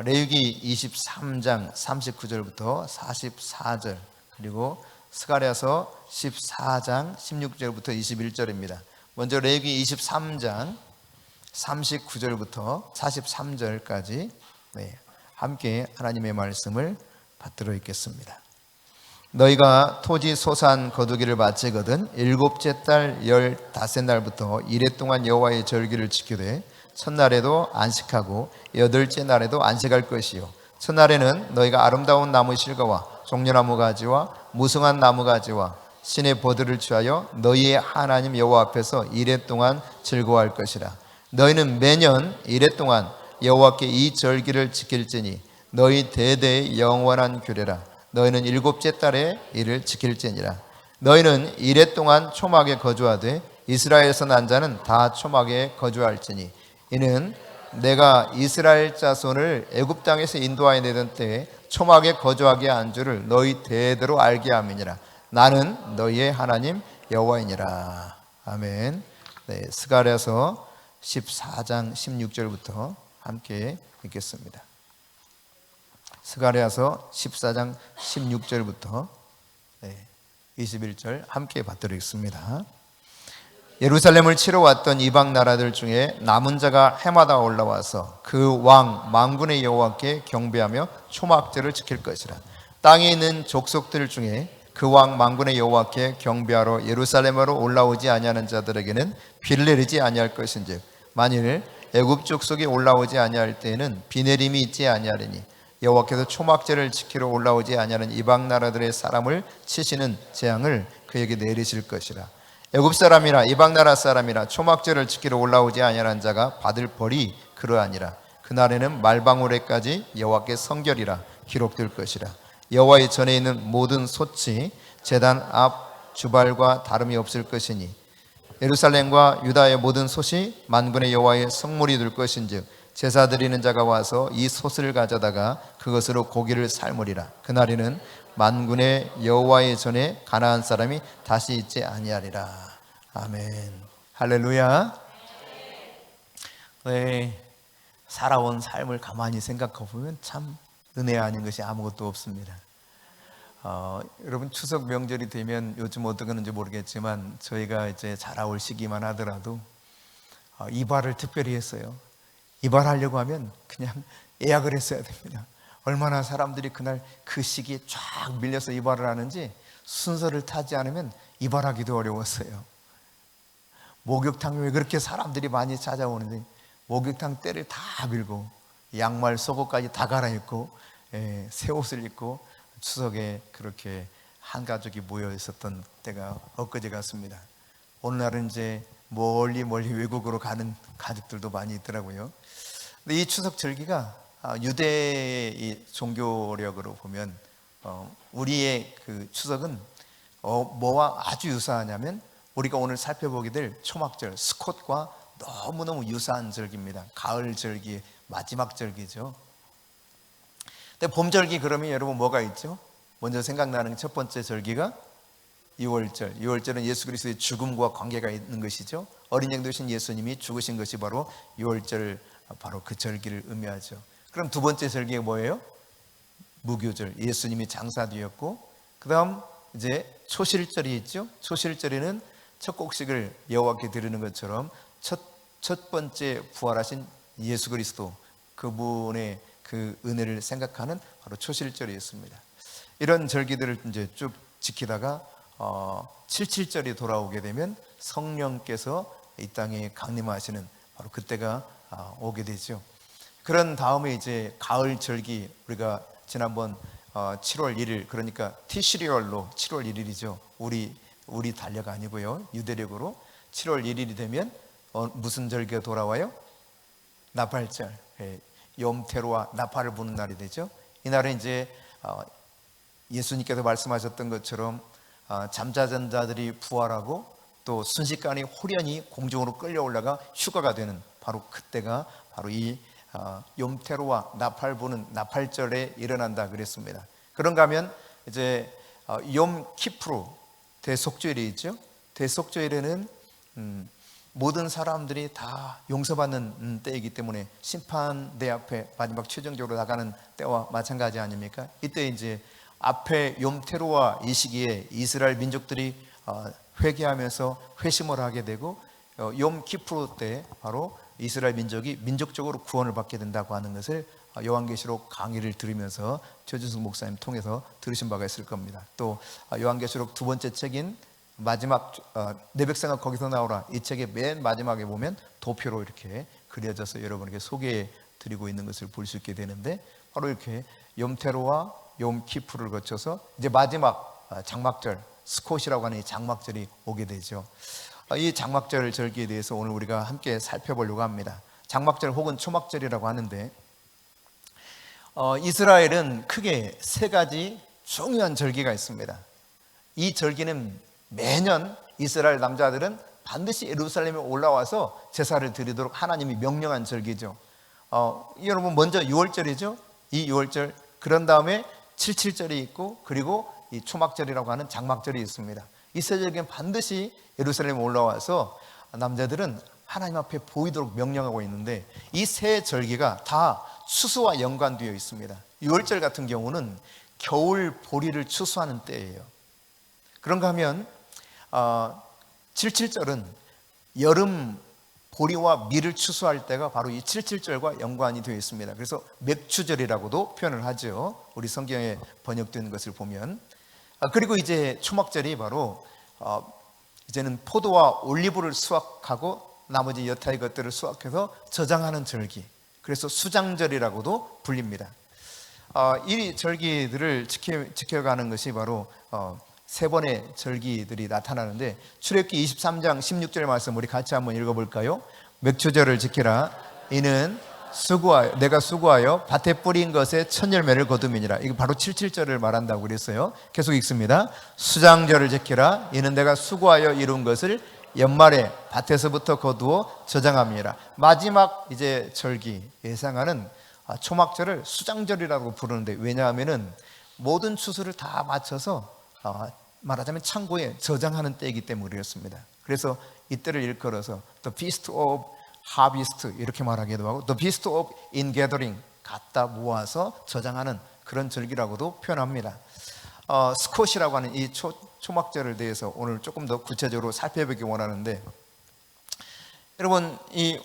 레위기 23장 39절부터 44절, 그리고 스가랴서 14장 16절부터 21절입니다. 먼저 레위기 23장 39절부터 43절까지 함께 하나님의 말씀을 받들어 읽겠습니다. 너희가 토지 소산 거두기를 마치거든 일곱째 달 15날부터 이레 동안 여호와의 절기를 지키되 첫날에도 안식하고 여덟째 날에도 안식할 것이요 첫날에는 너희가 아름다운 나무 실과와 종려나무 가지와 무성한 나무 가지와 신의 버들을 취하여 너희의 하나님 여호와 앞에서 이레 동안 즐거워할 것이라. 너희는 매년 이레 동안 여호와께 이 절기를 지킬지니 너희 대대의 영원한 규례라. 너희는 일곱째 달에 이를 지킬지니라. 너희는 이레 동안 초막에 거주하되 이스라엘에서 난 자는 다 초막에 거주할지니 이는 내가 이스라엘 자손을 애굽 땅에서 인도하여 내던 때에 초막에 거주하게 한 줄을 너희 대대로 알게 함이니라. 나는 너희의 하나님 여호와이니라. 아멘. 스가랴서 14장 16절부터 함께 읽겠습니다. 스가랴서 14장 16절부터 21절 함께 받들겠습니다. 예루살렘을 치러 왔던 이방 나라들 중에 남은 자가 해마다 올라와서 그 왕 만군의 여호와께 경배하며 초막절을 지킬 것이라. 땅에 있는 족속들 중에 그 왕 만군의 여호와께 경배하러 예루살렘으로 올라오지 아니하는 자들에게는 비를 내리지 아니할 것인즉 만일 애굽 족속이 올라오지 아니할 때에는 비 내림이 있지 아니하리니 여호와께서 초막절을 지키러 올라오지 아니하는 이방 나라들의 사람을 치시는 재앙을 그에게 내리실 것이라. 애굽 사람이나 이방 나라 사람이나 초막절을 지키러 올라오지 아니하는 자가 받을 벌이 그러하니라. 그날에는 말방울에까지 여호와께 성결이라 기록될 것이라. 여호와의 전에 있는 모든 솥이 제단 앞 주발과 다름이 없을 것이니 예루살렘과 유다의 모든 솥이 만군의 여호와의 성물이 될 것인즉 제사 드리는 자가 와서 이 솥을 가져다가 그것으로 고기를 삶으리라. 그날에는 만군의 여호와의 전에 가나안 사람이 다시 있지 아니하리라. 아멘. 할렐루야. 살아온 삶을 가만히 생각해 보면 참 은혜 아닌 것이 아무것도 없습니다. 여러분 추석 명절이 되면 요즘 어떻게 하는지 모르겠지만 저희가 이제 자라올 시기만 하더라도 이발을 특별히 했어요. 이발하려고 하면 그냥 예약을 했어야 됩니다. 얼마나 사람들이 그날 그 시기에 쫙 밀려서 이발을 하는지 순서를 타지 않으면 이발하기도 어려웠어요. 목욕탕 왜 그렇게 사람들이 많이 찾아오는데 목욕탕 때를 다 밀고 양말 속옷까지 다 갈아입고 새 옷을 입고 추석에 그렇게 한 가족이 모여 있었던 때가 엊그제 같습니다. 오늘날은 이제 멀리 외국으로 가는 가족들도 많이 있더라고요. 근데 이 추석 절기가 유대의 종교력으로 보면 우리의 그 추석은 뭐와 아주 유사하냐면 우리가 오늘 살펴보게 될 초막절 스콧과 너무너무 유사한 절기입니다. 가을 절기의 마지막 절기죠. 근데 봄절기 그러면 여러분 뭐가 있죠? 먼저 생각나는 첫 번째 절기가 유월절. 유월절은 예수 그리스도의 죽음과 관계가 있는 것이죠. 어린 양 되신 예수님이 죽으신 것이 바로 유월절, 바로 그 절기를 의미하죠. 그럼 두 번째 절기가 뭐예요? 무교절. 예수님이 장사되었고 그 다음 이제 초실절이 있죠. 초실절에는 첫 곡식을 여호와께 드리는 것처럼 첫 번째 부활하신 예수 그리스도 그분의 그 은혜를 생각하는 바로 초실절이었습니다. 이런 절기들을 이제 쭉 지키다가 77절이 돌아오게 되면 성령께서 이 땅에 강림하시는 바로 그때가 오게 되죠. 그런 다음에 이제 가을 절기, 우리가 지난번 7월 1일, 그러니까 티시리얼로 7월 1일이죠. 우리 달력 아니고요. 유대력으로 7월 1일이 되면 무슨 절기가 돌아와요? 나팔절. 염태로와 나팔을 부는 날이 되죠. 이날은 이제 예수님께서 말씀하셨던 것처럼 잠자던 자들이 부활하고 또 순식간에 호련히 공중으로 끌려 올라가 휴가가 되는 바로 그때가 바로 이 염태로와 나팔 부는 나팔절에 일어난다 그랬습니다. 그런가 하면 이제 염 키프루 대속죄일이 있죠. 대속죄일에는 모든 사람들이 다 용서받는 때이기 때문에 심판대 앞에 마지막 최종적으로 나가는 때와 마찬가지 아닙니까? 이때 이제 앞에 욤테루와 이 시기에 이스라엘 민족들이 회개하면서 회심을 하게 되고 욤 키프루 때 바로 이스라엘 민족이 민족적으로 구원을 받게 된다고 하는 것을 요한계시록 강의를 들으면서 최준숙 목사님 통해서 들으신 바가 있을 겁니다. 또 요한계시록 두 번째 책인 마지막 내 백성아 거기서 나오라, 이 책의 맨 마지막에 보면 도표로 이렇게 그려져서 여러분에게 소개해 드리고 있는 것을 볼 수 있게 되는데, 바로 이렇게 욤테루와 욤 키프루를 거쳐서 이제 마지막 장막절 스콧이라고 하는 이 장막절이 오게 되죠. 이 장막절 절기에 대해서 오늘 우리가 함께 살펴보려고 합니다. 장막절 혹은 초막절이라고 하는데, 이스라엘은 크게 세 가지 중요한 절기가 있습니다. 이 절기는 매년 이스라엘 남자들은 반드시 예루살렘에 올라와서 제사를 드리도록 하나님이 명령한 절기죠. 여러분, 먼저 6월절이죠. 이 6월절, 그런 다음에 77절이 있고, 그리고 이 초막절이라고 하는 장막절이 있습니다. 이 세 절기는 반드시 예루살렘에 올라와서 남자들은 하나님 앞에 보이도록 명령하고 있는데, 이 세 절기가 다 추수와 연관되어 있습니다. 6월절 같은 경우는 겨울 보리를 추수하는 때예요. 그런가 하면 77절은 여름 보리와 밀을 추수할 때가 바로 이 77절과 연관이 되어 있습니다. 그래서 맥추절이라고도 표현을 하죠. 우리 성경에 번역된 것을 보면. 그리고 이제 초막절이 바로 이제는 포도와 올리브를 수확하고 나머지 여타의 것들을 수확해서 저장하는 절기, 그래서 수장절이라고도 불립니다. 이 절기들을 지켜가는 것이 바로 세 번의 절기들이 나타나는데, 출애굽기 23장 16절 말씀 우리 같이 한번 읽어볼까요? 맥추절을 지키라. 이는 내가 수고하여 밭에 뿌린 것에 첫 열매를 거둠이니라. 이거 바로 77절을 말한다고 그랬어요. 계속 읽습니다. 수장절을 지키라. 이는 내가 수고하여 이룬 것을 연말에 밭에서부터 거두어 저장함이라. 마지막 이제 절기 예상하는 초막절을 수장절이라고 부르는데, 왜냐하면은 모든 추수를 다 마쳐서 말하자면 창고에 저장하는 때이기 때문에 그렇습니다. 그래서 이때를 일컬어서 The Feast of Harvest 이렇게 말하기도 하고, The Feast of Ingathering, 갖다 모아서 저장하는 그런 절기라고도 표현합니다. 스콧이라고 하는 이 초막절에 대해서 오늘 조금 더 구체적으로 살펴보기 원하는데, 여러분, 이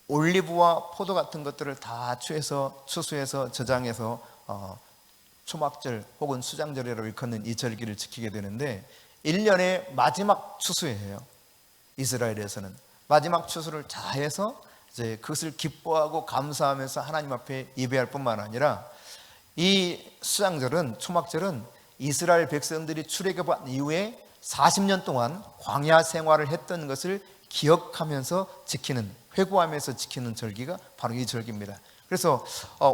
올리브와 포도 같은 것들을 다 추수해서 저장해서 초막절 혹은 수장절이라고 일컫는 이 절기를 지키게 되는데, 1년의 마지막 추수예요. 이스라엘에서는 마지막 추수를 다 해서 이제 그것을 기뻐하고 감사하면서 하나님 앞에 예배할 뿐만 아니라, 이 수장절은, 초막절은 이스라엘 백성들이 출애굽한 이후에 40년 동안 광야 생활을 했던 것을 기억하면서 지키는, 회고하면서 지키는 절기가 바로 이 절기입니다. 그래서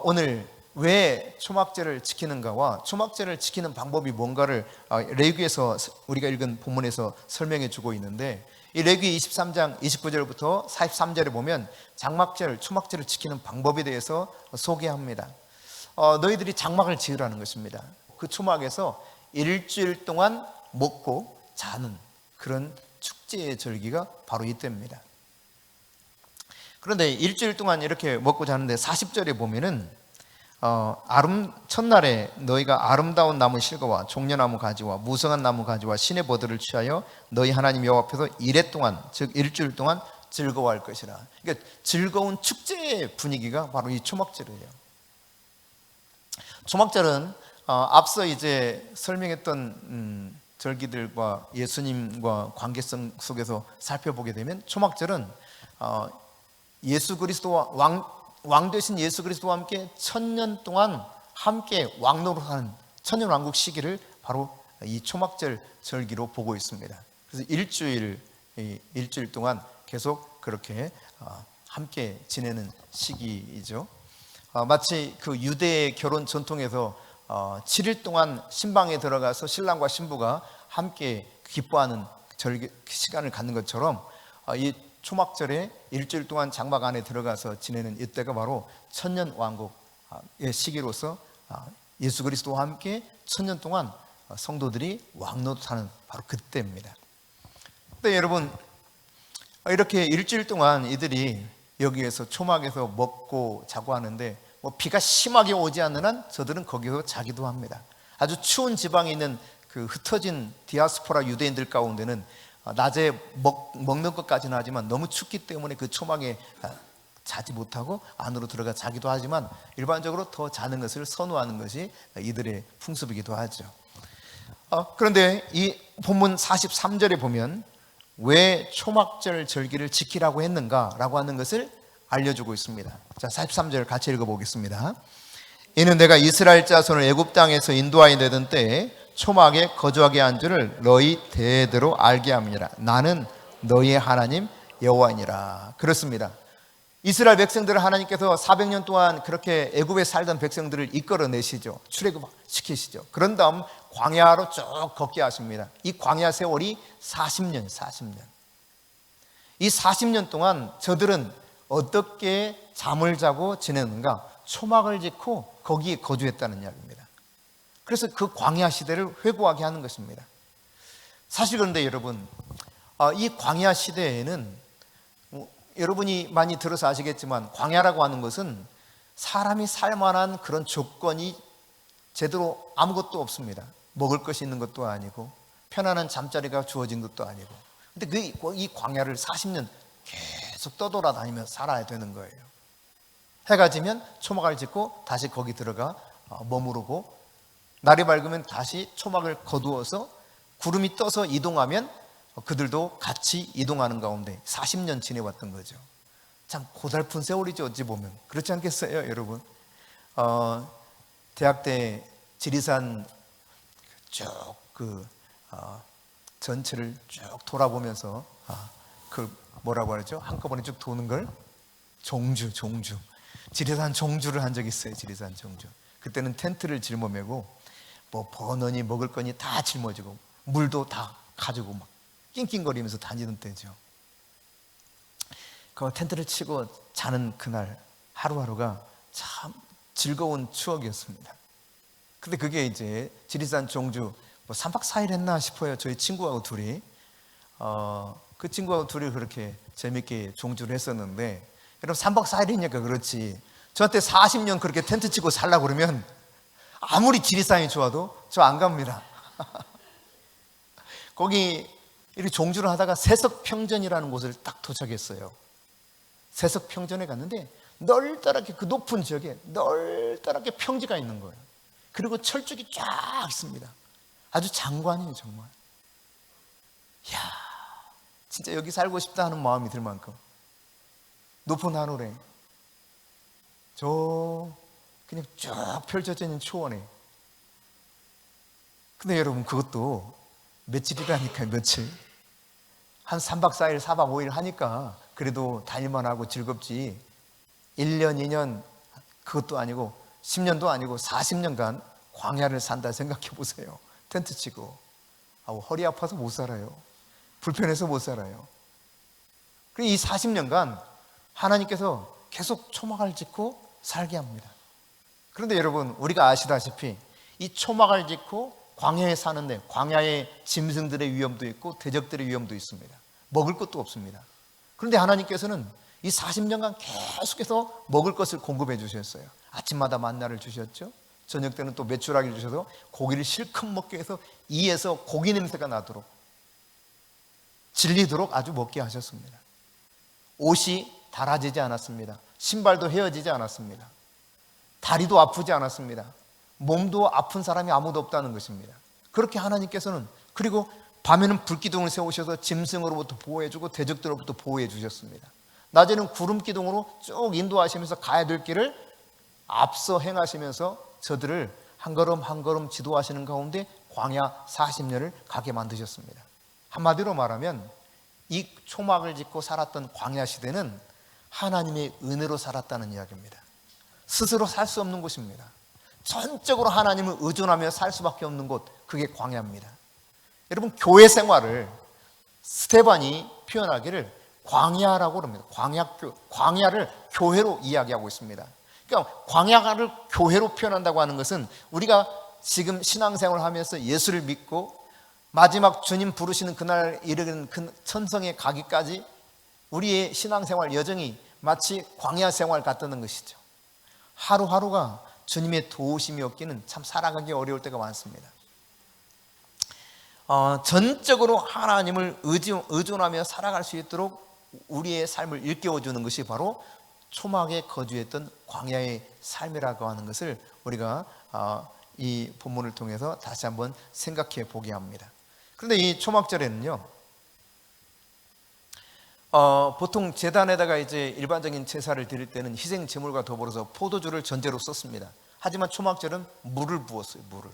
오늘 왜 초막절을 지키는가와 초막절을 지키는 방법이 뭔가를 레위기에서 우리가 읽은 본문에서 설명해 주고 있는데, 이 레위기 23장 29절부터 43절에 보면 장막절, 초막절을 지키는 방법에 대해서 소개합니다. 너희들이 장막을 지으라는 것입니다. 그 초막에서 일주일 동안 먹고 자는 그런 축제의 절기가 바로 이때입니다. 그런데 일주일 동안 이렇게 먹고 자는데 40절에 보면은 첫날에 너희가 아름다운 나무 실과와 종려나무 가지와 무성한 나무 가지와 신의 버들을 취하여 너희 하나님 여호와 앞에서 이레 동안, 즉 일주일 동안 즐거워할 것이라. 그러니까 즐거운 축제의 분위기가 바로 이 초막절이에요. 초막절은 앞서 이제 설명했던 절기들과 예수님과 관계성 속에서 살펴보게 되면, 초막절은 예수 그리스도와 왕 되신 예수 그리스도와 함께 1000년 동안 함께 왕노릇하는 천년왕국 시기를 바로 이 초막절 절기로 보고 있습니다. 그래서 일주일 동안 계속 그렇게 함께 지내는 시기이죠. 마치 그 유대의 결혼 전통에서 7일 동안 신방에 들어가서 신랑과 신부가 함께 기뻐하는 절기 시간을 갖는 것처럼, 이 초막절에 일주일 동안 장막 안에 들어가서 지내는 이때가 바로 천년왕국의 시기로서 예수 그리스도와 함께 1000년 동안 성도들이 왕노릇하는 바로 그때입니다. 근데 여러분, 이렇게 일주일 동안 이들이 여기에서 초막에서 먹고 자고 하는데 비가 심하게 오지 않는 한 저들은 거기서 자기도 합니다. 아주 추운 지방에 있는 그 흩어진 디아스포라 유대인들 가운데는 낮에 먹는 것까지는 하지만 너무 춥기 때문에 그 초막에 자지 못하고 안으로 들어가 자기도 하지만 일반적으로 더 자는 것을 선호하는 것이 이들의 풍습이기도 하죠. 그런데 이 본문 43절에 보면 왜 초막절 절기를 지키라고 했는가라고 하는 것을 알려주고 있습니다. 자, 43절 같이 읽어보겠습니다. 이는 내가 이스라엘 자손을 애굽 땅에서 인도하여 내던 때에 초막에 거주하게 한 줄을 너희 대대로 알게 함이니라. 나는 너희의 하나님 여호와이니라. 그렇습니다. 이스라엘 백성들을 하나님께서 400년 동안 그렇게 애굽에 살던 백성들을 이끌어내시죠. 출애굽시키시죠. 그런 다음 광야로 쭉 걷게 하십니다. 이 광야 세월이 40년. 이 40년 동안 저들은 어떻게 잠을 자고 지내는가? 초막을 짓고 거기에 거주했다는 이야기입니다. 그래서 그 광야 시대를 회고하게 하는 것입니다. 사실 그런데 여러분, 이 광야 시대에는 여러분이 많이 들어서 아시겠지만 광야라고 하는 것은 사람이 살만한 그런 조건이 제대로 아무것도 없습니다. 먹을 것이 있는 것도 아니고 편안한 잠자리가 주어진 것도 아니고, 근데 이 광야를 40년 계속 떠돌아다니며 살아야 되는 거예요. 해가 지면 초막을 짓고 다시 거기 들어가 머무르고, 날이 밝으면 다시 초막을 거두어서 구름이 떠서 이동하면 그들도 같이 이동하는 가운데 40년 지내왔던 거죠. 참 고달픈 세월이죠, 어찌 보면. 그렇지 않겠어요, 여러분? 대학 때 지리산 쭉 전체를 쭉 돌아보면서 그 뭐라고 하죠? 한꺼번에 쭉 도는 걸 종주. 지리산 종주를 한 적이 있어요. 지리산 종주. 그때는 텐트를 짊어매고 버너니 먹을 거니 다 짊어지고 물도 다 가지고 막 낑낑거리면서 다니던 때죠. 그 텐트를 치고 자는 그날 하루하루가 참 즐거운 추억이었습니다. 근데 그게 이제 지리산 종주 3박 4일 했나 싶어요. 저희 친구하고 둘이 그 친구하고 둘이 그렇게 재밌게 종주를 했었는데, 여러분 3박 4일이니까 그렇지 저한테 40년 그렇게 텐트 치고 살라고 그러면 아무리 지리산이 좋아도 저 안 갑니다. 거기 이렇게 종주를 하다가 세석평전이라는 곳을 딱 도착했어요. 세석평전에 갔는데 널따랗게 그 높은 지역에 널따랗게 평지가 있는 거예요. 그리고 철쭉이 쫙 있습니다. 아주 장관이에요, 정말. 이야, 진짜 여기 살고 싶다 하는 마음이 들 만큼 높은 하늘에 저 그냥 쭉 펼쳐져 있는 초원에. 근데 여러분 그것도 며칠이라니까요, 며칠. 한 3박 4일, 4박 5일 하니까 그래도 다닐만 하고 즐겁지 1년, 2년 그것도 아니고 10년도 아니고 40년간 광야를 산다 생각해 보세요. 텐트 치고 허리 아파서 못 살아요. 불편해서 못 살아요. 이 40년간 하나님께서 계속 초막을 짓고 살게 합니다. 그런데 여러분 우리가 아시다시피 이 초막을 짓고 광야에 사는데 광야에 짐승들의 위험도 있고 대적들의 위험도 있습니다. 먹을 것도 없습니다. 그런데 하나님께서는 이 40년간 계속해서 먹을 것을 공급해 주셨어요. 아침마다 만나를 주셨죠. 저녁 때는 또 메추라기를 주셔서 고기를 실컷 먹게 해서 이에서 고기 냄새가 나도록 질리도록 아주 먹게 하셨습니다. 옷이 닳아지지 않았습니다. 신발도 헤어지지 않았습니다. 다리도 아프지 않았습니다. 몸도 아픈 사람이 아무도 없다는 것입니다. 그렇게 하나님께서는, 그리고 밤에는 불기둥을 세우셔서 짐승으로부터 보호해주고 대적들로부터 보호해 주셨습니다. 낮에는 구름기둥으로 쭉 인도하시면서 가야 될 길을 앞서 행하시면서 저들을 한 걸음 한 걸음 지도하시는 가운데 광야 40년을 가게 만드셨습니다. 한마디로 말하면 이 초막을 짓고 살았던 광야 시대는 하나님의 은혜로 살았다는 이야기입니다. 스스로 살 수 없는 곳입니다. 전적으로 하나님을 의존하며 살 수밖에 없는 곳, 그게 광야입니다. 여러분 교회 생활을 스데반이 표현하기를 광야라고 합니다. 광야를 교회로 이야기하고 있습니다. 그러니까 광야를 교회로 표현한다고 하는 것은 우리가 지금 신앙생활을 하면서 예수를 믿고 마지막 주님 부르시는 그날 이르는 그 천성에 가기까지 우리의 신앙생활 여정이 마치 광야 생활 같다는 것이죠. 하루하루가 주님의 도우심이 없기는 참 살아가기 어려울 때가 많습니다. 전적으로 하나님을 의존하며 살아갈 수 있도록 우리의 삶을 일깨워주는 것이 바로 초막에 거주했던 광야의 삶이라고 하는 것을 우리가 이 본문을 통해서 다시 한번 생각해 보게 합니다. 그런데 이 초막절에는요, 보통 제단에다가 이제 일반적인 제사를 드릴 때는 희생 제물과 더불어서 포도주를 전제로 썼습니다. 하지만 초막절은 물을 부었어요. 물을.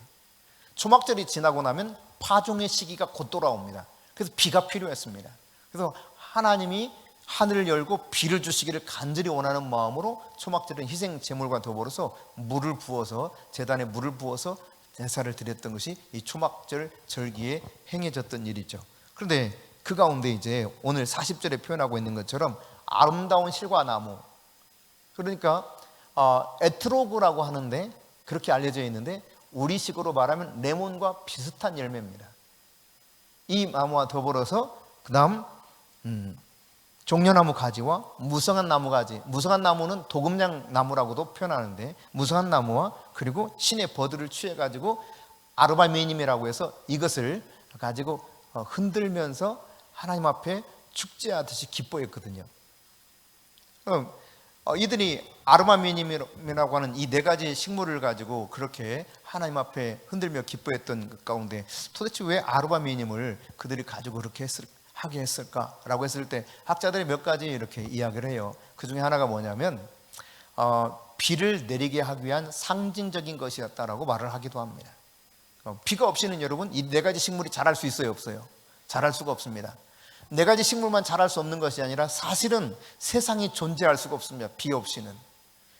초막절이 지나고 나면 파종의 시기가 곧 돌아옵니다. 그래서 비가 필요했습니다. 그래서 하나님이 하늘을 열고 비를 주시기를 간절히 원하는 마음으로 초막절은 희생 제물과 더불어서 물을 부어서 제단에 물을 부어서 제사를 드렸던 것이 이 초막절 절기에 행해졌던 일이죠. 그런데 그 가운데 이제 오늘 40절에 표현하고 있는 것처럼 아름다운 실과 나무, 그러니까 에트로그라고 하는데 그렇게 알려져 있는데 우리식으로 말하면 레몬과 비슷한 열매입니다. 이 나무와 더불어서 그 다음 종려나무 가지와 무성한 나무 가지, 무성한 나무는 도금냥 나무라고도 표현하는데 무성한 나무와 그리고 신의 버드를 취해가지고 아르바미님이라고 해서 이것을 가지고 흔들면서 하나님 앞에 축제하듯이 기뻐했거든요. 이들이 아르바미님이라고 하는 이 네 가지 식물을 가지고 그렇게 하나님 앞에 흔들며 기뻐했던 그 가운데 도대체 왜 아르바미님을 그들이 가지고 그렇게 하게 했을까라고 했을 때 학자들이 몇 가지 이렇게 이야기를 해요. 그 중에 하나가 뭐냐면 비를 내리게 하기 위한 상징적인 것이었다라고 말을 하기도 합니다. 비가 없이는 여러분 이 네 가지 식물이 자랄 수 있어요, 없어요? 자랄 수가 없습니다. 네 가지 식물만 자랄 수 없는 것이 아니라 사실은 세상이 존재할 수가 없습니다, 비 없이는.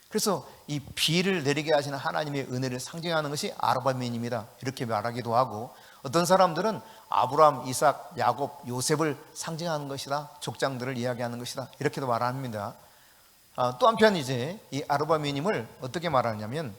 그래서 이 비를 내리게 하시는 하나님의 은혜를 상징하는 것이 아르바미님이다 이렇게 말하기도 하고, 어떤 사람들은 아브라함, 이삭, 야곱, 요셉을 상징하는 것이다, 족장들을 이야기하는 것이다 이렇게도 말합니다. 또 한편 이제 이 아르바미님을 어떻게 말하냐면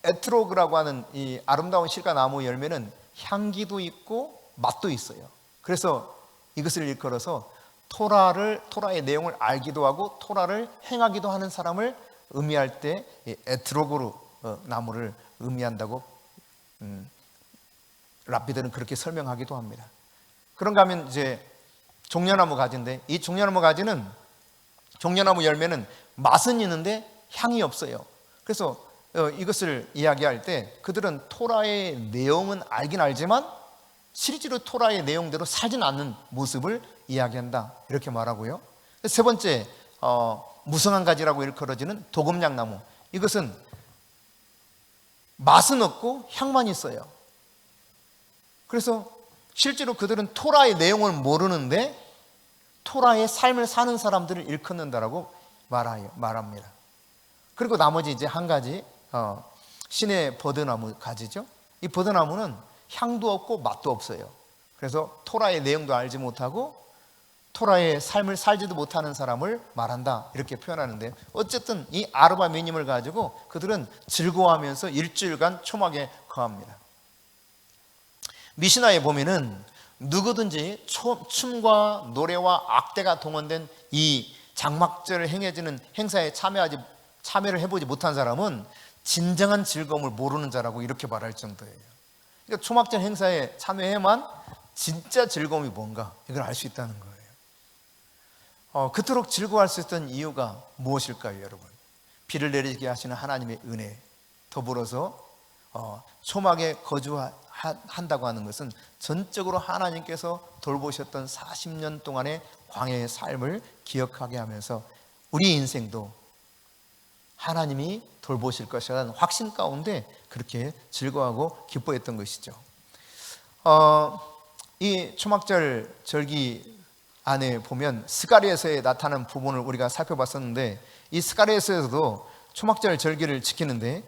에트로그라고 하는 이 아름다운 실과 나무 열매는 향기도 있고 맛도 있어요. 그래서 이것을 일컬어서 토라의 내용을 알기도 하고 토라를 행하기도 하는 사람을 의미할 때 에트로그로 나무를 의미한다고 랍비들은 그렇게 설명하기도 합니다. 그런가 하면 이제 종려나무 가지인데 이 종려나무 가지는 종려나무 열매는 맛은 있는데 향이 없어요. 그래서 이것을 이야기할 때 그들은 토라의 내용은 알긴 알지만 실제로 토라의 내용대로 살진 않는 모습을 이야기한다 이렇게 말하고요. 세 번째 무성한 가지라고 일컬어지는 도금냥나무, 이것은 맛은 없고 향만 있어요. 그래서 실제로 그들은 토라의 내용을 모르는데 토라의 삶을 사는 사람들을 일컫는다라고 말합니다. 그리고 나머지 이제 한 가지 신의 버드나무 가지죠. 이 버드나무는 향도 없고 맛도 없어요. 그래서 토라의 내용도 알지 못하고 토라의 삶을 살지도 못하는 사람을 말한다 이렇게 표현하는데, 어쨌든 이 아르바미님을 가지고 그들은 즐거워하면서 일주일간 초막에 거합니다. 미시나에 보면은 누구든지 춤과 노래와 악대가 동원된 이 장막절을 행해지는 행사에 참여를 해보지 못한 사람은 진정한 즐거움을 모르는 자라고 이렇게 말할 정도예요. 그러니까 초막절 행사에 참여해만 진짜 즐거움이 뭔가 이걸 알 수 있다는 거예요. 그토록 즐거워할 수 있던 이유가 무엇일까요, 여러분? 비를 내리게 하시는 하나님의 은혜, 더불어서 초막에 거주한다고 하는 것은 전적으로 하나님께서 돌보셨던 40년 동안의 광야의 삶을 기억하게 하면서 우리 인생도 하나님이 돌보실 것이라는 확신 가운데 그렇게 즐거워하고 기뻐했던 것이죠. 이 초막절 절기 안에 보면 스가랴서에 나타난 부분을 우리가 살펴봤었는데, 이 스가랴서에서도 초막절 절기를 지키는데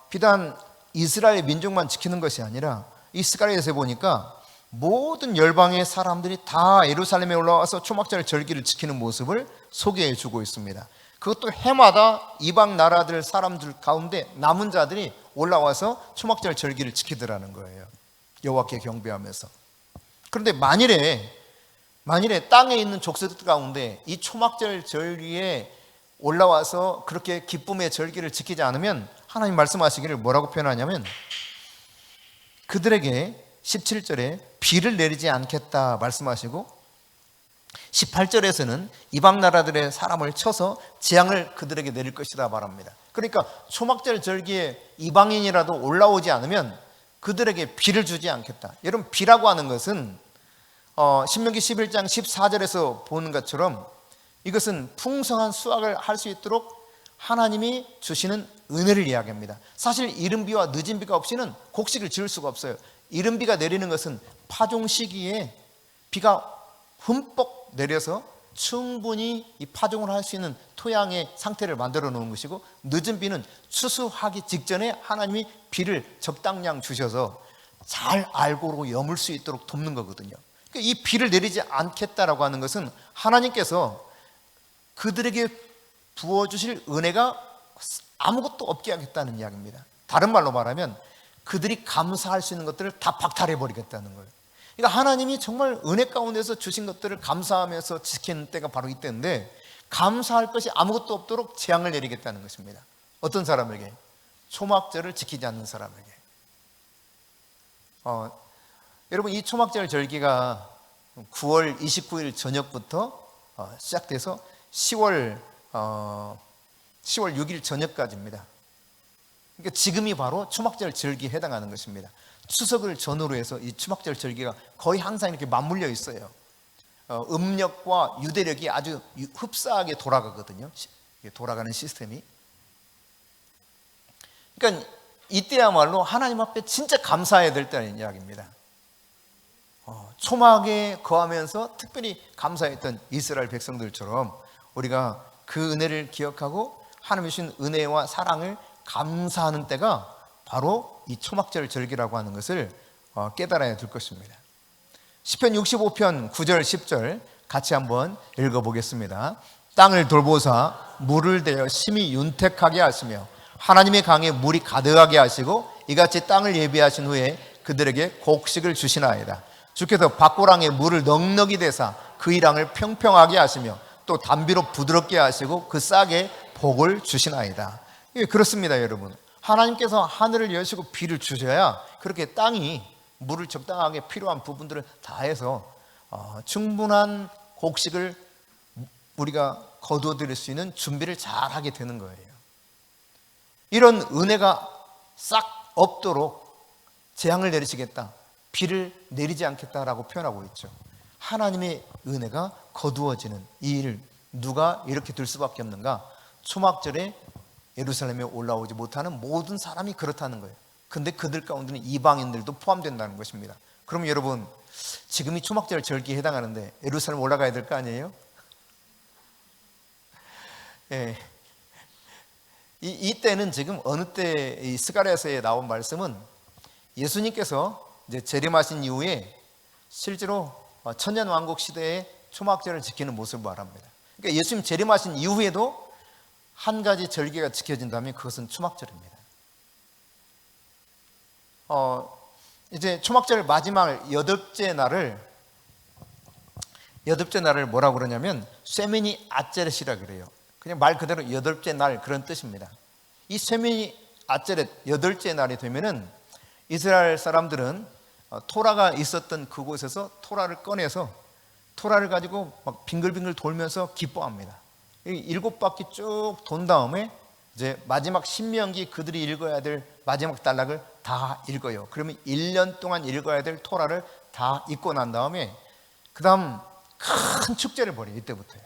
비단 이스라엘 민족만 지키는 것이 아니라 이 스가랴서에 보니까 모든 열방의 사람들이 다 예루살렘에 올라와서 초막절 절기를 지키는 모습을 소개해 주고 있습니다. 그것도 해마다 이방 나라들 사람들 가운데 남은 자들이 올라와서 초막절 절기를 지키더라는 거예요, 여호와께 경배하면서. 그런데 만일에 만일에 땅에 있는 족속들 가운데 이 초막절 절기에 올라와서 그렇게 기쁨의 절기를 지키지 않으면 하나님 말씀하시기를 뭐라고 표현하냐면 그들에게 17절에 비를 내리지 않겠다 말씀하시고 18절에서는 이방 나라들의 사람을 쳐서 재앙을 그들에게 내릴 것이다 말합니다. 그러니까 초막절 절기에 이방인이라도 올라오지 않으면 그들에게 비를 주지 않겠다. 여러분, 비라고 하는 것은 신명기 11장 14절에서 보는 것처럼 이것은 풍성한 수확을 할 수 있도록 하나님이 주시는 은혜를 이야기합니다. 사실 이른 비와 늦은 비가 없이는 곡식을 지을 수가 없어요. 이른 비가 내리는 것은 파종 시기에 비가 흠뻑 내려서 충분히 이 파종을 할 수 있는 토양의 상태를 만들어 놓은 것이고, 늦은 비는 추수하기 직전에 하나님이 비를 적당량 주셔서 잘 알고로 여물 수 있도록 돕는 거거든요. 그러니까 이 비를 내리지 않겠다라고 하는 것은 하나님께서 그들에게 부어주실 은혜가 아무것도 없게 하겠다는 이야기입니다. 다른 말로 말하면 그들이 감사할 수 있는 것들을 다 박탈해 버리겠다는 거예요. 그러니까 하나님이 정말 은혜 가운데서 주신 것들을 감사하면서 지키는 때가 바로 이때인데, 감사할 것이 아무것도 없도록 재앙을 내리겠다는 것입니다. 어떤 사람에게? 초막절을 지키지 않는 사람에게. 여러분, 이 초막절 절기가 9월 29일 저녁부터 시작돼서 10월 6일 저녁까지입니다. 그러니까 지금이 바로 초막절 절기에 해당하는 것입니다. 추석을 전후로 해서 이 초막절 절기가 거의 항상 이렇게 맞물려 있어요. 음력과 유대력이 아주 흡사하게 돌아가거든요. 돌아가는 시스템이. 그러니까 이때야말로 하나님 앞에 진짜 감사해야 될 때라는 이야기입니다. 초막에 거하면서 특별히 감사했던 이스라엘 백성들처럼 우리가 그 은혜를 기억하고 하나님이 주신 은혜와 사랑을 감사하는 때가 바로 이 초막절 절기라고 하는 것을 깨달아야 될 것입니다. 시편 65편 9절 10절 같이 한번 읽어보겠습니다. 땅을 돌보사 물을 대어 심히 윤택하게 하시며 하나님의 강에 물이 가득하게 하시고 이같이 땅을 예비하신 후에 그들에게 곡식을 주시나이다. 주께서 밭고랑에 물을 넉넉히 대사 그 이랑을 평평하게 하시며 또 담비로 부드럽게 하시고 그 싹에 복을 주시나이다. 예, 그렇습니다, 여러분. 하나님께서 하늘을 여시고 비를 주셔야 그렇게 땅이 물을 적당하게 필요한 부분들을 다 해서 충분한 곡식을 우리가 거두어들일 수 있는 준비를 잘 하게 되는 거예요. 이런 은혜가 싹 없도록 재앙을 내리시겠다, 비를 내리지 않겠다라고 표현하고 있죠. 하나님의 은혜가 거두어지는 이 일을 누가 이렇게 들 수밖에 없는가? 초막절에 예루살렘에 올라오지 못하는 모든 사람이 그렇다는 거예요. 근데 그들 가운데는 이방인들도 포함된다는 것입니다. 그럼 여러분, 지금이 초막절 절기에 해당하는데 예루살렘 올라가야 될 거 아니에요? 예. 이때는 지금 어느 때 이 스가랴서에 나온 말씀은 예수님께서 이제 재림하신 이후에 실제로 천년왕국 시대에 초막절을 지키는 모습을 말합니다. 그러니까 예수님 재림하신 이후에도 한 가지 절기가 지켜진다면 그것은 초막절입니다. 이제 초막절 마지막 여덟째 날을 뭐라고 그러냐면 쇠미니 아체렛이라 그래요. 그냥 말 그대로 여덟째 날 그런 뜻입니다. 이 쇠미니 아체렛 여덟째 날이 되면은 이스라엘 사람들은 토라가 있었던 그곳에서 토라를 꺼내서 토라를 가지고 막 빙글빙글 돌면서 기뻐합니다. 7바퀴 쭉 돈 다음에 이제 마지막 신명기 그들이 읽어야 될 마지막 단락을 다 읽어요. 그러면 1년 동안 읽어야 될 토라를 다 읽고 난 다음에 그 다음 큰 축제를 벌여요. 이때부터요.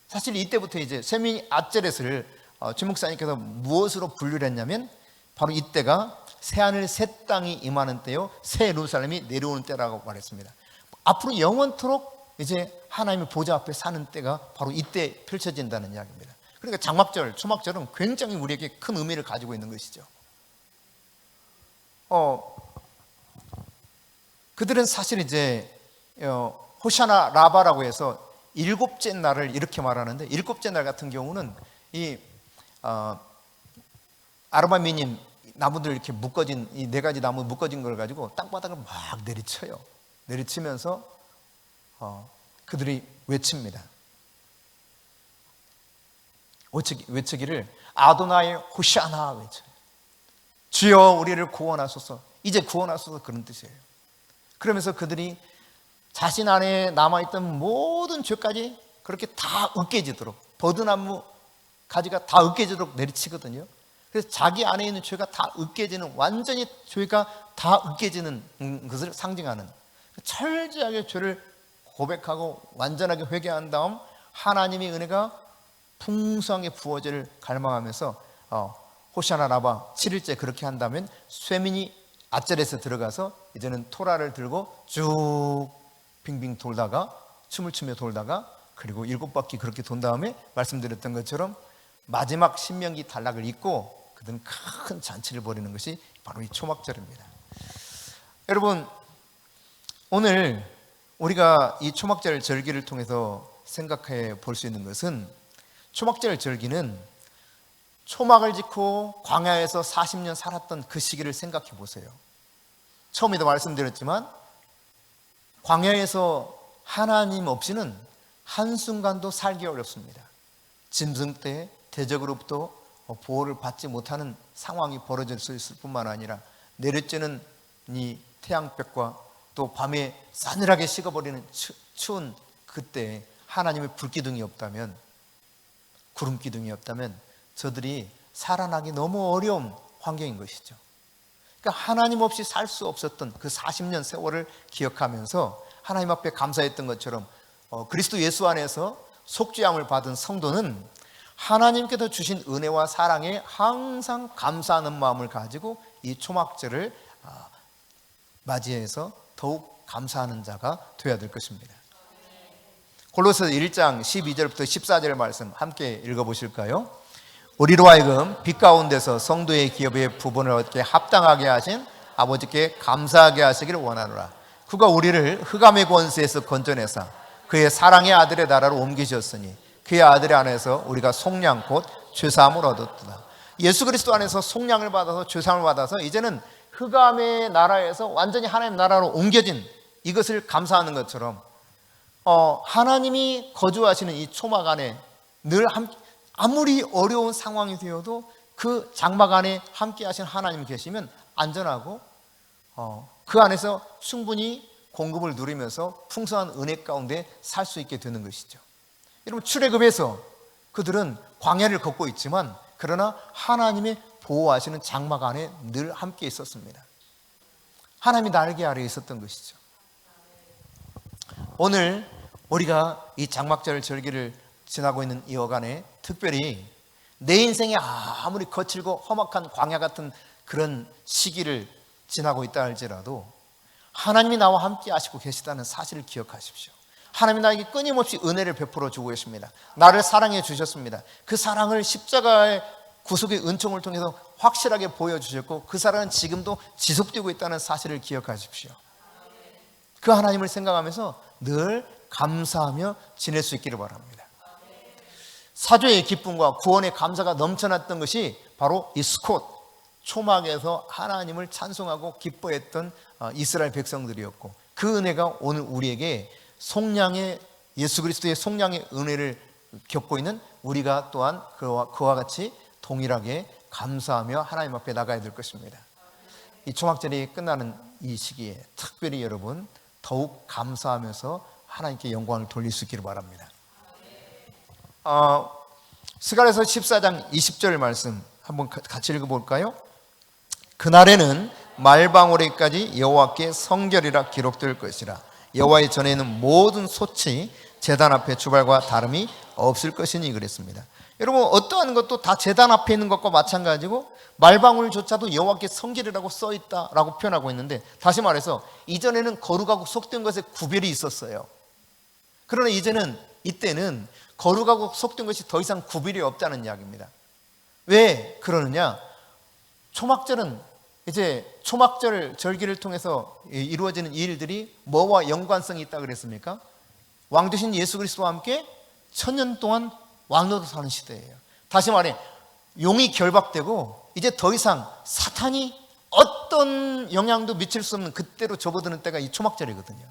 사실 이때부터 이제 쇠미니 아체렛을 주목사님께서 무엇으로 분류를 했냐면 바로 이때가 새하늘 새 땅이 임하는 때요, 새 예루살렘이 내려오는 때라고 말했습니다. 앞으로 영원토록 이제 하나님의 보좌 앞에 사는 때가 바로 이때 펼쳐진다는 이야기입니다. 그러니까 장막절, 초막절은 굉장히 우리에게 큰 의미를 가지고 있는 것이죠. 그들은 사실 이제 호샤나 라바라고 해서 일곱째 날을 이렇게 말하는데, 일곱째 날 같은 경우는 이 아르바미님 나무들 이렇게 묶어진 이 네 가지 나무 묶어진 걸 가지고 땅바닥을 막 내리쳐요. 내리치면서 그들이 외칩니다. 외치기를 아도나의 호시아나 외쳐요. 주여 우리를 구원하소서, 이제 구원하소서, 그런 뜻이에요. 그러면서 그들이 자신 안에 남아있던 모든 죄까지 그렇게 다 으깨지도록, 버드나무 가지가 다 으깨지도록 내리치거든요. 그래서 자기 안에 있는 죄가 다 으깨지는, 완전히 죄가 다 으깨지는 것을 상징하는, 철저하게 죄를 고백하고 완전하게 회개한 다음 하나님의 은혜가 풍성하게 부어질 갈망하면서 호시아나 라바 7일째 그렇게 한다면 쇠민이 아절에서 들어가서 이제는 토라를 들고 쭉 빙빙 돌다가, 춤을 추며 돌다가, 그리고 7바퀴 그렇게 돈 다음에 말씀드렸던 것처럼 마지막 신명기 단락을 잇고 그들은 큰 잔치를 벌이는 것이 바로 이 초막절입니다. 여러분, 오늘 우리가 이 초막절 절기를 통해서 생각해 볼 수 있는 것은, 초막절 절기는 초막을 짓고 광야에서 40년 살았던 그 시기를 생각해 보세요. 처음에도 말씀드렸지만 광야에서 하나님 없이는 한순간도 살기 어렵습니다. 짐승 때 대적으로부터 보호를 받지 못하는 상황이 벌어질 수 있을 뿐만 아니라 내려쬐는 이 태양볕과 또 밤에 싸늘하게 식어버리는 추운 그때 하나님의 불기둥이 없다면, 구름기둥이 없다면 저들이 살아나기 너무 어려운 환경인 것이죠. 그러니까 하나님 없이 살 수 없었던 그 40년 세월을 기억하면서 하나님 앞에 감사했던 것처럼 그리스도 예수 안에서 속죄함을 받은 성도는 하나님께서 주신 은혜와 사랑에 항상 감사하는 마음을 가지고 이 초막절을 맞이해서 더욱 감사하는 자가 되어야 될 것입니다. 골로새서 1장 12절부터 14절 말씀 함께 읽어보실까요? 우리로 하여금 빛 가운데서 성도의 기업의 부분을 얻게 합당하게 하신 아버지께 감사하게 하시기를 원하노라. 그가 우리를 흑암의 권세에서 건져내사 그의 사랑의 아들의 나라로 옮기셨으니 그의 아들 안에서 우리가 속량 곧 죄사함을 얻었다. 예수 그리스도 안에서 속량을 받아서 죄사함을 받아서 이제는 흑암의 나라에서 완전히 하나님 나라로 옮겨진 이것을 감사하는 것처럼 하나님이 거주하시는 이 초막 안에 늘 아무리 어려운 상황이 되어도 그 장막 안에 함께 하신 하나님이 계시면 안전하고 그 안에서 충분히 공급을 누리면서 풍성한 은혜 가운데 살 수 있게 되는 것이죠. 여러분, 출애굽에서 그들은 광야를 걷고 있지만 그러나 하나님의 보호하시는 장막 안에 늘 함께 있었습니다. 하나님이 날개 아래에 있었던 것이죠. 오늘 우리가 이 장막절 절기를 지나고 있는 이 어간에 특별히 내 인생에 아무리 거칠고 험악한 광야 같은 그런 시기를 지나고 있다 할지라도 하나님이 나와 함께 하시고 계시다는 사실을 기억하십시오. 하나님이 나에게 끊임없이 은혜를 베풀어 주고 계십니다. 나를 사랑해 주셨습니다. 그 사랑을 십자가의 구속의 은총을 통해서 확실하게 보여주셨고 그 사랑은 지금도 지속되고 있다는 사실을 기억하십시오. 그 하나님을 생각하면서 늘 감사하며 지낼 수 있기를 바랍니다. 사죄의 기쁨과 구원의 감사가 넘쳐났던 것이 바로 이 스콧 초막에서 하나님을 찬송하고 기뻐했던 이스라엘 백성들이었고, 그 은혜가 오늘 우리에게 속량의 예수 그리스도의 속량의 은혜를 겪고 있는 우리가 또한 그와 같이 동일하게 감사하며 하나님 앞에 나가야 될 것입니다. 이 초막절이 끝나는 이 시기에 특별히 여러분 더욱 감사하면서 하나님께 영광을 돌릴 수 있기를 바랍니다. 스가랴서 14장 20절 말씀 한번 같이 읽어볼까요? 그날에는 말방울에까지 여호와께 성결이라 기록될 것이라. 여호와의 전에는 모든 솥이 제단 앞에 주발과 다름이 없을 것이니 그랬습니다. 여러분, 어떠한 것도 다 제단 앞에 있는 것과 마찬가지고 말방울조차도 여호와께 성결이라고 써있다라고 표현하고 있는데, 다시 말해서 이전에는 거룩하고 속된 것에 구별이 있었어요. 그러나 이때는 거룩하고 속된 것이 더 이상 구별이 없다는 이야기입니다. 왜 그러느냐? 초막절은 이제 초막절 절기를 통해서 이루어지는 일들이 뭐와 연관성이 있다 그랬습니까? 왕 되신 예수 그리스도와 함께 1000년 동안 왕노릇 사는 시대예요. 다시 말해 용이 결박되고 이제 더 이상 사탄이 어떤 영향도 미칠 수 없는 그때로 접어드는 때가 이 초막절이거든요.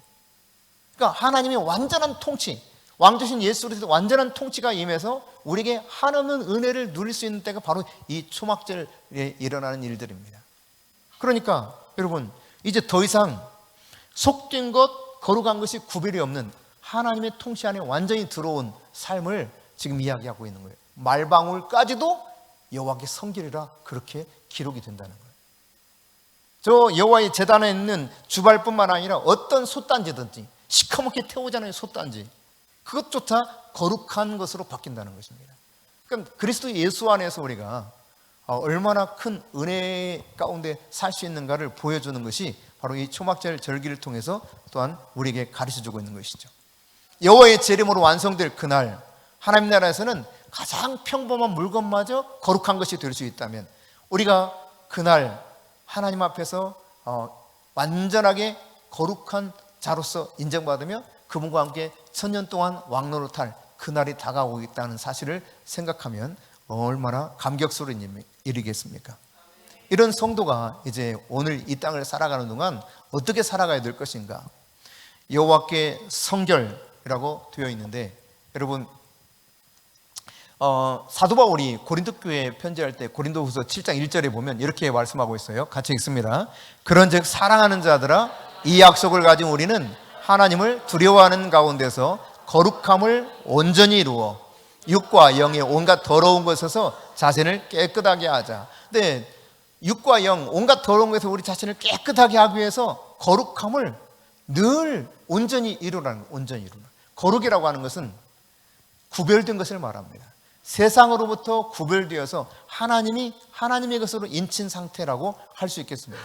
그러니까 하나님의 완전한 통치, 왕되신 예수 그리스도 완전한 통치가 임해서 우리에게 한없는 은혜를 누릴 수 있는 때가 바로 이 초막절에 일어나는 일들입니다. 그러니까 여러분, 이제 더 이상 속된 것, 거룩한 것이 구별이 없는 하나님의 통치 안에 완전히 들어온 삶을 지금 이야기하고 있는 거예요. 말방울까지도 여호와께 성결이라 그렇게 기록이 된다는 거예요. 저 여호와의 제단에 있는 주발뿐만 아니라 어떤 솥단지든지 시커멓게 태우잖아요. 솥단지, 그것조차 거룩한 것으로 바뀐다는 것입니다. 그러니까 그리스도 예수 안에서 우리가 얼마나 큰 은혜 가운데 살 수 있는가를 보여주는 것이 바로 이 초막절 절기를 통해서 또한 우리에게 가르쳐주고 있는 것이죠. 여호와의 재림으로 완성될 그날, 하나님 나라에서는 가장 평범한 물건마저 거룩한 것이 될 수 있다면, 우리가 그날 하나님 앞에서 완전하게 거룩한 자로서 인정받으며 그분과 함께 천년 동안 왕노릇할 그날이 다가오고 있다는 사실을 생각하면 얼마나 감격스러운 일이겠습니까? 이런 성도가 이제 오늘 이 땅을 살아가는 동안 어떻게 살아가야 될 것인가? 여호와께 성결이라고 되어 있는데, 여러분, 사도 바울이 고린도 교회에 편지할 때 고린도후서 7장 1절에 보면 이렇게 말씀하고 있어요. 같이 읽습니다. 그런즉 사랑하는 자들아, 이 약속을 가진 우리는 하나님을 두려워하는 가운데서 거룩함을 온전히 이루어 육과 영의 온갖 더러운 것에서 자신을 깨끗하게 하자. 근데 육과 영, 온갖 더러운 것에서 우리 자신을 깨끗하게 하기 위해서 거룩함을 늘 온전히 이루라는 거예요. 온전히 이루라. 거룩이라고 하는 것은 구별된 것을 말합니다. 세상으로부터 구별되어서 하나님의 것으로 인친 상태라고 할 수 있겠습니다.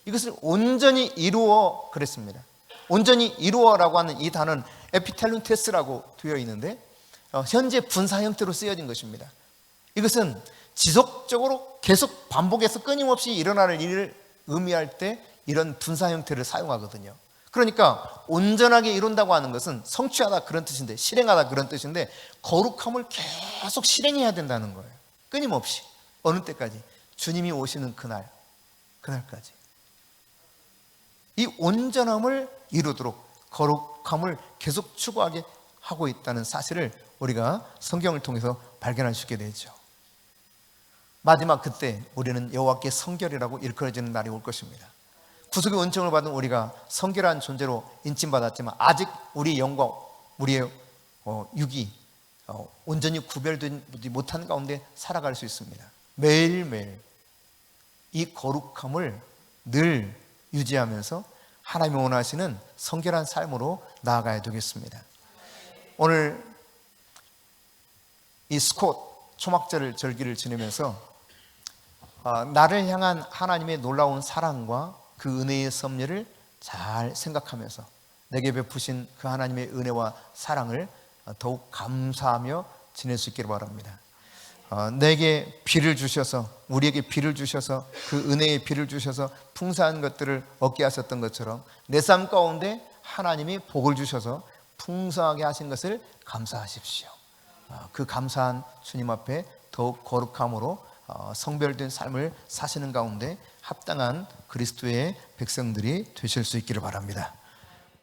이것을 온전히 이루어 그랬습니다. 온전히 이루어라고 하는 이 단어는 에피텔룬테스라고 되어 있는데 현재 분사 형태로 쓰여진 것입니다. 이것은 지속적으로 계속 반복해서 끊임없이 일어나는 일을 의미할 때 이런 분사 형태를 사용하거든요. 그러니까 온전하게 이룬다고 하는 것은 성취하다 그런 뜻인데, 실행하다 그런 뜻인데, 거룩함을 계속 실행해야 된다는 거예요. 끊임없이. 어느 때까지? 주님이 오시는 그날까지. 이 온전함을 이루도록 거룩함을 계속 추구하게 하고 있다는 사실을 우리가 성경을 통해서 발견할 수 있게 되죠. 마지막 그때 우리는 여호와께 성결이라고 일컬어지는 날이 올 것입니다. 구속의 은총을 받은 우리가 성결한 존재로 인침받았지만 아직 우리 영과 우리의 육이 온전히 구별되지 못한 가운데 살아갈 수 있습니다. 매일매일 이 거룩함을 늘 유지하면서 하나님이 원하시는 성결한 삶으로 나아가야 되겠습니다. 오늘 이 스콧 초막절 절기를 지내면서 나를 향한 하나님의 놀라운 사랑과 그 은혜의 섭리를 잘 생각하면서 내게 베푸신 그 하나님의 은혜와 사랑을 더욱 감사하며 지낼 수 있기를 바랍니다. 내게 비를 주셔서, 우리에게 비를 주셔서 그 은혜의 비를 주셔서 풍성한 것들을 얻게 하셨던 것처럼 내 삶 가운데 하나님이 복을 주셔서 풍성하게 하신 것을 감사하십시오. 그 감사한 주님 앞에 더욱 거룩함으로 성별된 삶을 사시는 가운데 합당한 그리스도의 백성들이 되실 수 있기를 바랍니다.